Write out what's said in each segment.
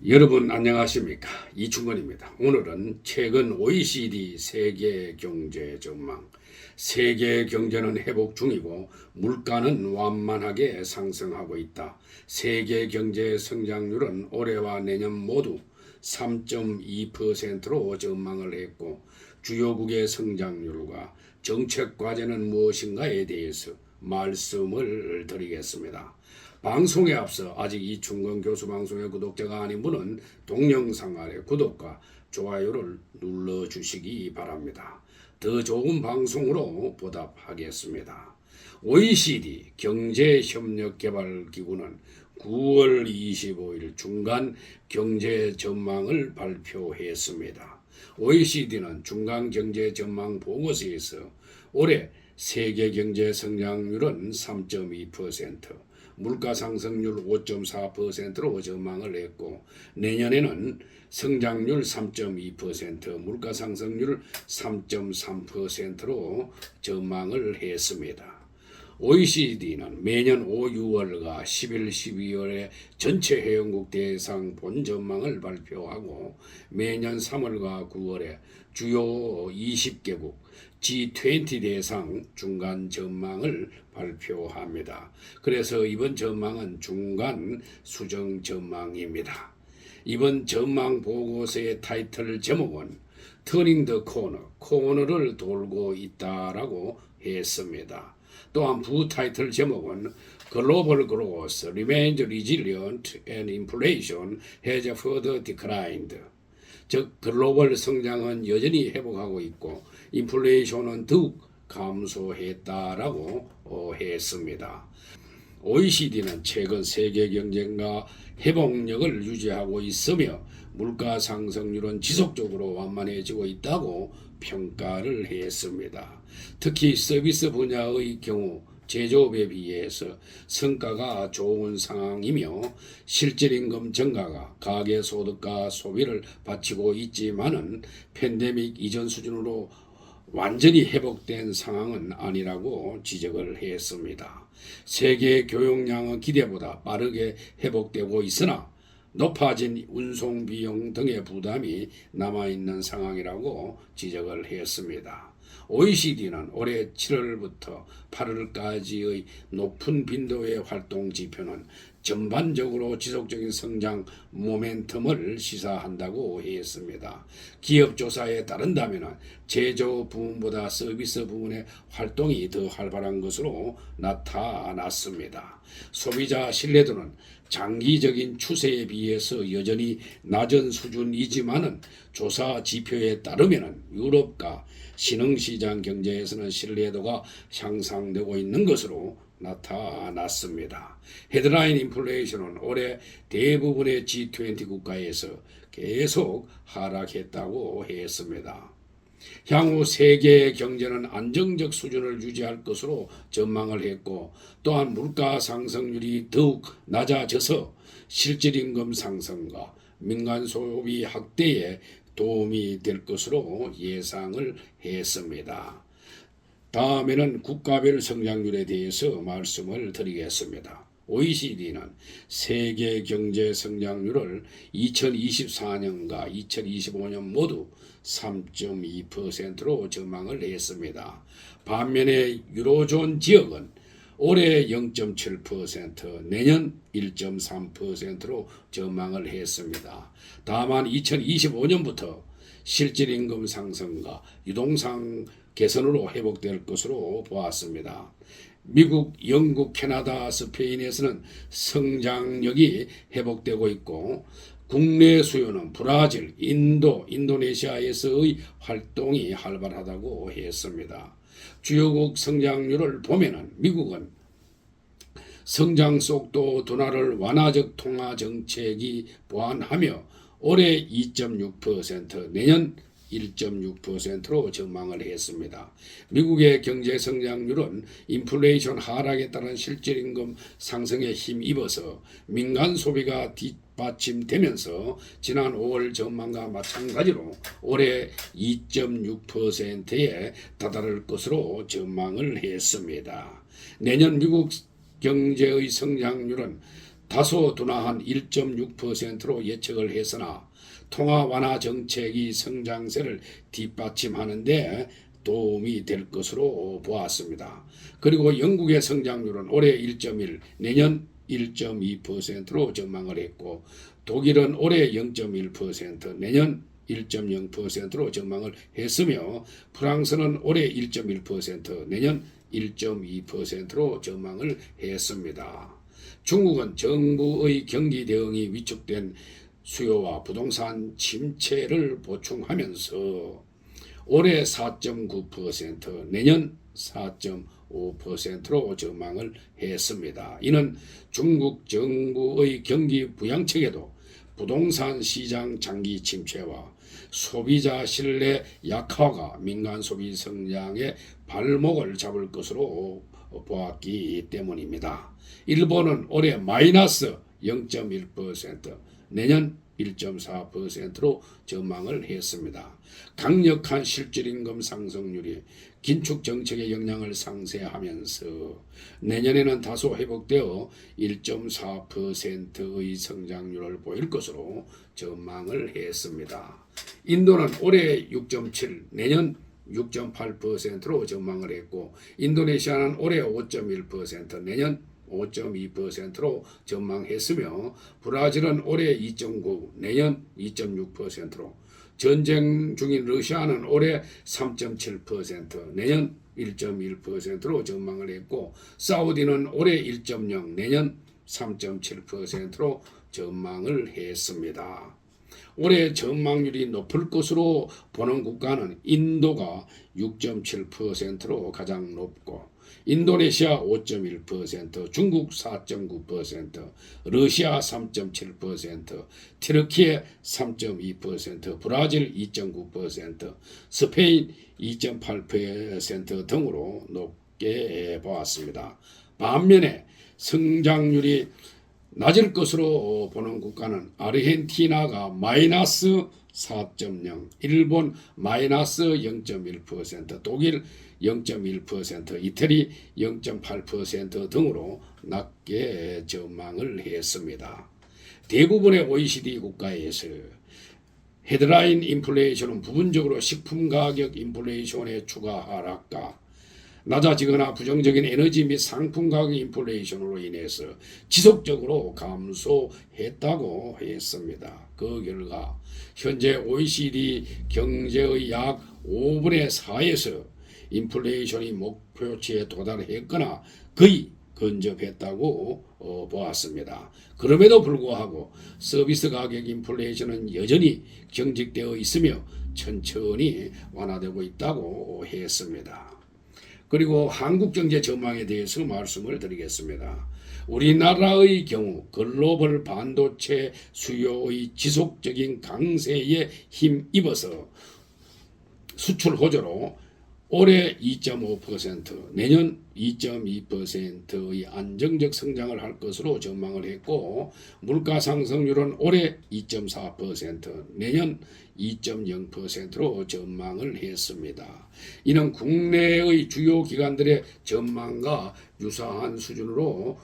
여러분 안녕하십니까? 이충건입니다. 오늘은 최근 OECD 세계 경제 전망, 세계 경제는 회복 중이고 물가는 완만하게 상승하고 있다. 세계 경제 성장률은 올해와 내년 모두 3.2%로 전망을 했고 주요국의 성장률과 정책 과제는 무엇인가에 대해서 말씀을 드리겠습니다. 방송에 앞서 아직 이충건 교수 방송의 구독자가 아닌 분은 동영상 아래 구독과 좋아요를 눌러주시기 바랍니다. 더 좋은 방송으로 보답하겠습니다. OECD 경제협력개발기구는 9월 25일 중간 경제 전망을 발표했습니다. OECD는 중간 경제 전망 보고서에서 올해 세계 경제 성장률은 3.2%, 물가 상승률 5.4%로 전망을 했고 내년에는 성장률 3.2%, 물가 상승률 3.3%로 전망을 했습니다. OECD는 매년 5, 6월과 10일, 12월에 전체 회원국 대상 본 전망을 발표하고 매년 3월과 9월에 주요 20개국 G20 대상 중간 전망을 발표합니다. 그래서 이번 전망은 중간 수정 전망입니다. 이번 전망 보고서의 타이틀 제목은 Turning the Corner, 코너를 돌고 있다라고 했습니다. 또한 부 타이틀 제목은 Global Growth Remains Resilient and Inflation has further declined. 즉 글로벌 성장은 여전히 회복하고 있고 인플레이션은 더욱 감소했다라고 했습니다. OECD는 최근 세계 경쟁과 회복력을 유지하고 있으며 물가 상승률은 지속적으로 완만해지고 있다고 평가를 했습니다. 특히 서비스 분야의 경우 제조업에 비해서 성과가 좋은 상황이며 실질임금 증가가 가계소득과 소비를 받치고 있지만은 팬데믹 이전 수준으로 완전히 회복된 상황은 아니라고 지적을 했습니다. 세계 교역량은 기대보다 빠르게 회복되고 있으나 높아진 운송 비용 등의 부담이 남아있는 상황이라고 지적을 했습니다. OECD는 올해 7월부터 8월까지의 높은 빈도의 활동 지표는 전반적으로 지속적인 성장 모멘텀을 시사한다고 했습니다. 기업 조사에 따른다면 제조 부문보다 서비스 부문의 활동이 더 활발한 것으로 나타났습니다. 소비자 신뢰도는 장기적인 추세에 비해서 여전히 낮은 수준이지만은 조사 지표에 따르면 유럽과 신흥시장 경제에서는 신뢰도가 향상되고 있는 것으로 나타났습니다. 헤드라인 인플레이션은 올해 대부분의 G20 국가에서 계속 하락했다고 했습니다. 향후 세계 경제는 안정적 수준을 유지할 것으로 전망을 했고 또한 물가 상승률이 더욱 낮아져서 실질임금 상승과 민간 소비 확대에 도움이 될 것으로 예상을 했습니다. 다음에는 국가별 성장률에 대해서 말씀을 드리겠습니다. OECD는 세계 경제 성장률을 2024년과 2025년 모두 3.2%로 전망을 했습니다. 반면에 유로존 지역은 올해 0.7%, 내년 1.3%로 전망을 했습니다. 다만 2025년부터 실질임금 상승과 유동성 개선으로 회복될 것으로 보았습니다. 미국, 영국, 캐나다, 스페인에서는 성장력이 회복되고 있고 국내 수요는 브라질, 인도, 인도네시아에서의 활동이 활발하다고 했습니다. 주요국 성장률을 보면은 미국은 성장 속도 둔화를 완화적 통화 정책이 보완하며 올해 2.6%, 내년 1.6%로 전망을 했습니다. 미국의 경제 성장률은 인플레이션 하락에 따른 실질임금 상승에 힘입어서 민간 소비가 뒷받침되면서 지난 5월 전망과 마찬가지로 올해 2.6%에 다다를 것으로 전망을 했습니다. 내년 미국 경제의 성장률은 다소 둔화한 1.6%로 예측을 했으나 통화 완화 정책이 성장세를 뒷받침하는 데 도움이 될 것으로 보았습니다. 그리고 영국의 성장률은 올해 1.1, 내년 1.2%로 전망을 했고 독일은 올해 0.1%, 내년 1.0%로 전망을 했으며 프랑스는 올해 1.1%, 내년 1.2%로 전망을 했습니다. 중국은 정부의 경기 대응이 위축된 수요와 부동산 침체를 보충하면서 올해 4.9%, 내년 4.5%로 전망을 했습니다. 이는 중국 정부의 경기 부양책에도 부동산 시장 장기 침체와 소비자 신뢰 약화가 민간 소비 성장의 발목을 잡을 것으로 보았기 때문입니다. 일본은 올해 마이너스 0.1%, 내년 1.4%로 전망을 했습니다. 강력한 실질임금 상승률이 긴축 정책의 영향을 상쇄하면서 내년에는 다소 회복되어 1.4%의 성장률을 보일 것으로 전망을 했습니다. 인도는 올해 6.7, 내년 6.8%로 전망을 했고 인도네시아는 올해 5.1%, 내년 5.2%로 전망했으며 브라질은 올해 2.9, 내년 2.6%로 전쟁 중인 러시아는 올해 3.7%, 내년 1.1%로 전망을 했고 사우디는 올해 1.0, 내년 3.7%로 전망을 했습니다. 올해 전망률이 높을 것으로 보는 국가는 인도가 6.7%로 가장 높고 인도네시아 5.1%, 중국 4.9%, 러시아 3.7%, 터키에 3.2%, 브라질 2.9%, 스페인 2.8% 등으로 높게 보았습니다. 반면에 성장률이 낮을 것으로 보는 국가는 아르헨티나가 마이너스 4.0, 일본 마이너스 0.1%, 독일 0.1%, 이태리 0.8% 등으로 낮게 전망을 했습니다. 대부분의 OECD 국가에서 헤드라인 인플레이션은 부분적으로 식품 가격 인플레이션의 추가 하락과 낮아지거나 부정적인 에너지 및 상품 가격 인플레이션으로 인해서 지속적으로 감소했다고 했습니다. 그 결과 현재 OECD 경제의 약 5분의 4에서 인플레이션이 목표치에 도달했거나 거의 근접했다고 보았습니다. 그럼에도 불구하고 서비스 가격 인플레이션은 여전히 경직되어 있으며 천천히 완화되고 있다고 했습니다. 그리고 한국 경제 전망에 대해서 말씀을 드리겠습니다. 우리나라의 경우 글로벌 반도체 수요의 지속적인 강세에 힘입어서 수출 호조로 올해 2.5%, 내년 2.2%의 안정적 성장을 할 것으로 전망을 했고 물가 상승률은 올해 2.4%, 내년 2.0%로 전망을 했습니다. 이는 국내의 주요 기관들의 전망과 유사한 수준으로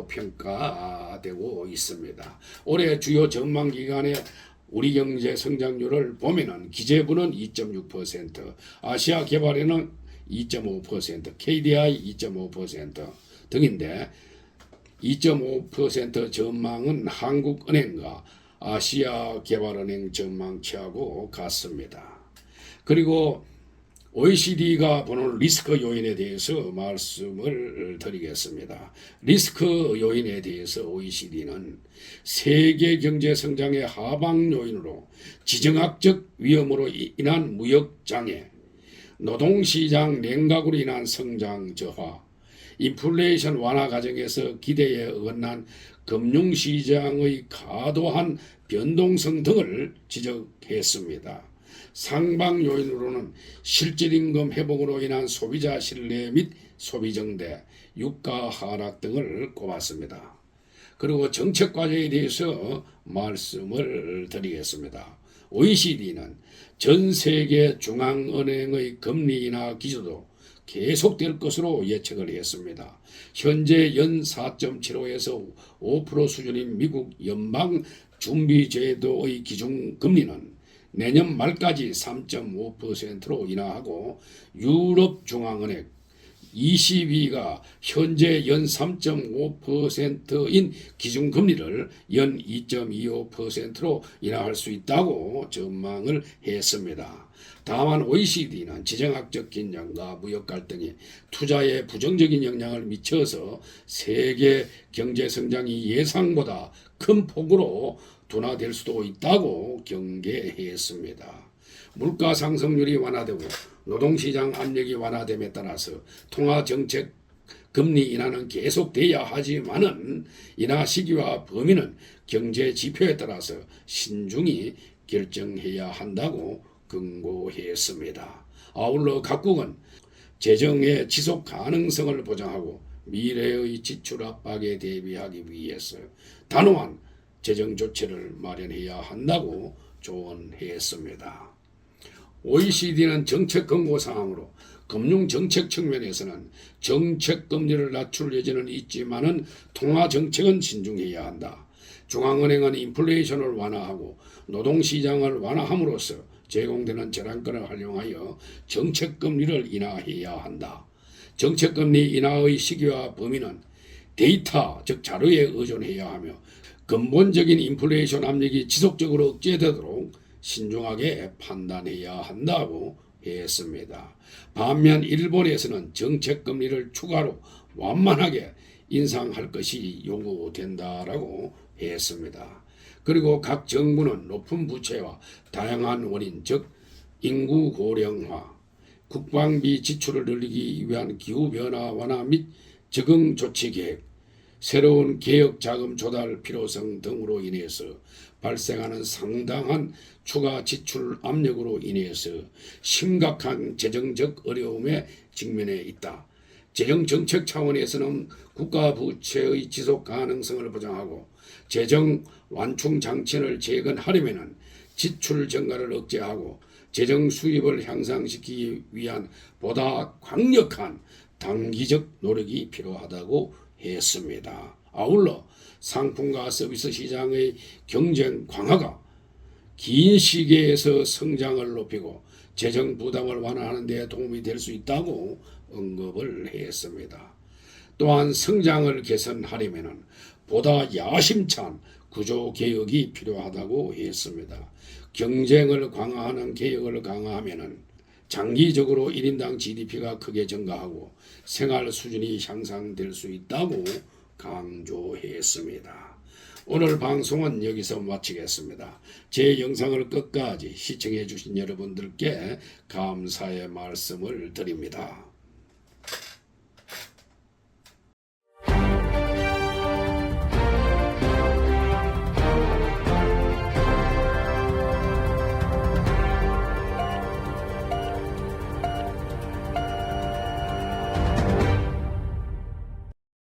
평가되고 있습니다. 올해 주요 전망 기관의 우리 경제 성장률을 보면은 기재부는 2.6%, 아시아 개발에는 2.5%, KDI 2.5% 등인데 2.5% 전망은 한국은행과 아시아 개발은행 전망치하고 같습니다. 그리고 OECD가 보는 리스크 요인에 대해서 말씀을 드리겠습니다. 리스크 요인에 대해서 OECD는 세계 경제 성장의 하방 요인으로 지정학적 위험으로 인한 무역 장애, 노동시장 냉각으로 인한 성장 저하, 인플레이션 완화 과정에서 기대에 어긋난 금융시장의 과도한 변동성 등을 지적했습니다. 상방 요인으로는 실질임금 회복으로 인한 소비자 신뢰 및 소비정대, 유가 하락 등을 꼽았습니다. 그리고 정책 과제에 대해서 말씀을 드리겠습니다. OECD는 전 세계 중앙은행의 금리 인하 기조도 계속될 것으로 예측을 했습니다. 현재 연 4.75에서 5% 수준인 미국 연방준비제도의 기준금리는 내년 말까지 3.5%로 인하하고 유럽중앙은행 ECB가 현재 연 3.5%인 기준금리를 연 2.25%로 인하할 수 있다고 전망을 했습니다. 다만 OECD는 지정학적 긴장과 무역 갈등이 투자에 부정적인 영향을 미쳐서 세계 경제 성장이 예상보다 큰 폭으로 둔화될 수도 있다고 경계했습니다. 물가 상승률이 완화되고 노동시장 압력이 완화됨에 따라서 통화정책 금리 인하는 계속돼야 하지만은 인하 시기와 범위는 경제 지표에 따라서 신중히 결정해야 한다고 경고했습니다. 아울러 각국은 재정의 지속 가능성을 보장하고 미래의 지출 압박에 대비하기 위해서 단호한 재정 조치를 마련해야 한다고 조언했습니다. OECD는 정책 권고 사항으로 금융정책 측면에서는 정책금리를 낮출 여지는 있지만은 통화정책은 신중해야 한다. 중앙은행은 인플레이션을 완화하고 노동시장을 완화함으로써 제공되는 저당권을 활용하여 정책금리를 인하해야 한다. 정책금리 인하의 시기와 범위는 데이터 즉 자료에 의존해야 하며 근본적인 인플레이션 압력이 지속적으로 억제되도록 신중하게 판단해야 한다고 했습니다. 반면 일본에서는 정책금리를 추가로 완만하게 인상할 것이 요구된다라고 했습니다. 그리고 각 정부는 높은 부채와 다양한 원인 즉 인구 고령화, 국방비 지출을 늘리기 위한 기후변화 완화 및 적응 조치 계획, 새로운 개혁 자금 조달 필요성 등으로 인해서 발생하는 상당한 추가 지출 압력으로 인해서 심각한 재정적 어려움에 직면해 있다. 재정정책 차원에서는 국가 부채의 지속 가능성을 보장하고 재정 완충 장치를 재건하려면 지출 증가를 억제하고 재정 수입을 향상시키기 위한 보다 강력한 단기적 노력이 필요하다고 했습니다. 아울러 상품과 서비스 시장의 경쟁 강화가 긴 시기에서 성장을 높이고 재정 부담을 완화하는 데 도움이 될 수 있다고 언급을 했습니다. 또한 성장을 개선하려면 보다 야심찬 구조 개혁이 필요하다고 했습니다. 경쟁을 강화하는 개혁을 강화하면 장기적으로 1인당 GDP가 크게 증가하고 생활 수준이 향상될 수 있다고 강조했습니다. 오늘 방송은 여기서 마치겠습니다. 제 영상을 끝까지 시청해 주신 여러분들께 감사의 말씀을 드립니다.